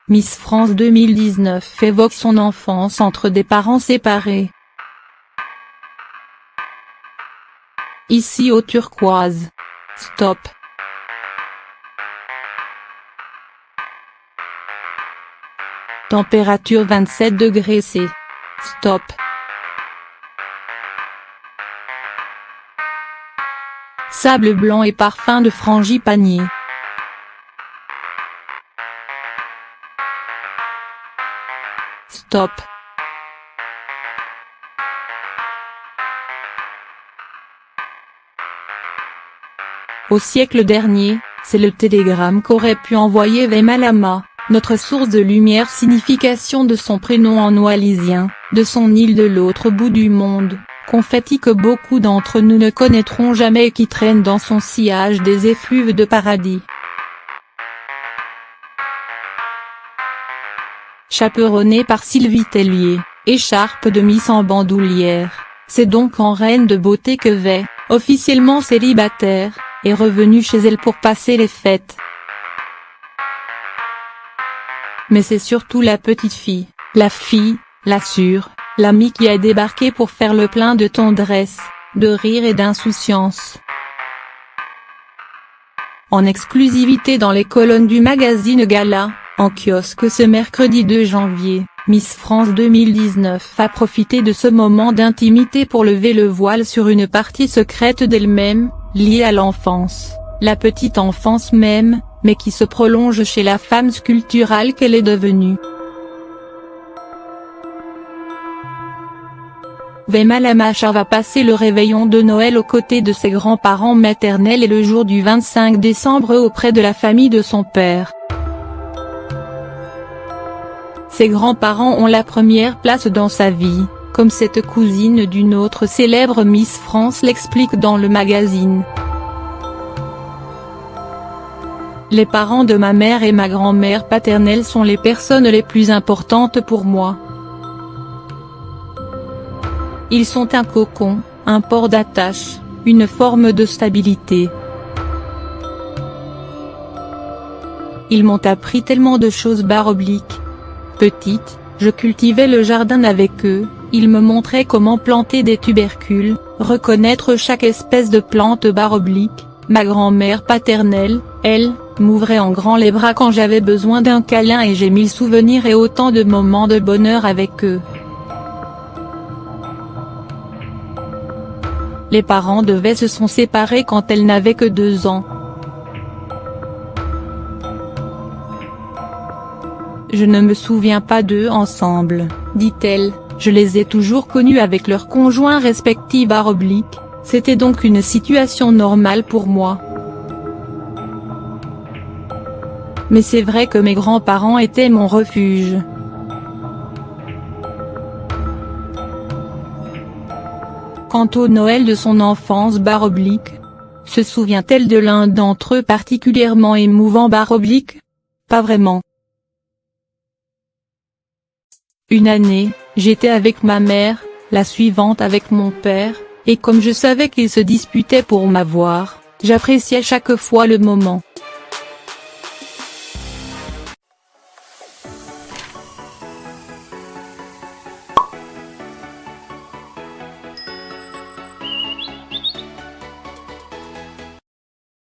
Miss France 2019 évoque son enfance entre des parents séparés. Ici au turquoise. Stop. Température 27 degrés C. Stop. Sable blanc et parfum de frangipanier. Stop. Au siècle dernier, c'est le télégramme qu'aurait pu envoyer Vemalama, notre source de lumière, signification de son prénom en wallisien, de son île de l'autre bout du monde, confetti que beaucoup d'entre nous ne connaîtront jamais et qui traîne dans son sillage des effluves de paradis. Chaperonnée par Sylvie Tellier, écharpe de Miss en bandoulière, c'est donc en reine de beauté que V, officiellement célibataire, est revenue chez elle pour passer les fêtes. Mais c'est surtout la petite fille, la fille, la sûre, l'amie qui a débarqué pour faire le plein de tendresse, de rire et d'insouciance. En exclusivité dans les colonnes du magazine Gala, en kiosque ce mercredi 2 janvier, Miss France 2019 a profité de ce moment d'intimité pour lever le voile sur une partie secrète d'elle-même, liée à l'enfance, la petite enfance même, mais qui se prolonge chez la femme sculpturale qu'elle est devenue. Vemalama va passer le réveillon de Noël aux côtés de ses grands-parents maternels et le jour du 25 décembre auprès de la famille de son père. Ses grands-parents ont la première place dans sa vie, comme cette cousine d'une autre célèbre Miss France l'explique dans le magazine. Les parents de ma mère et ma grand-mère paternelle sont les personnes les plus importantes pour moi. Ils sont un cocon, un port d'attache, une forme de stabilité. Ils m'ont appris tellement de choses /. Petite, je cultivais le jardin avec eux, ils me montraient comment planter des tubercules, reconnaître chaque espèce de plante /. Ma grand-mère paternelle, elle, m'ouvrait en grand les bras quand j'avais besoin d'un câlin et j'ai mille souvenirs et autant de moments de bonheur avec eux. Les parents de V se sont séparés quand elle n'avait que 2 ans. Je ne me souviens pas d'eux ensemble, dit-elle, je les ai toujours connus avec leurs conjoints respectifs /. C'était donc une situation normale pour moi. Mais c'est vrai que mes grands-parents étaient mon refuge. Quant au Noël de son enfance /. Se souvient-elle de l'un d'entre eux particulièrement émouvant /. Pas vraiment. Une année, j'étais avec ma mère, la suivante avec mon père, et comme je savais qu'ils se disputaient pour m'avoir, j'appréciais chaque fois le moment.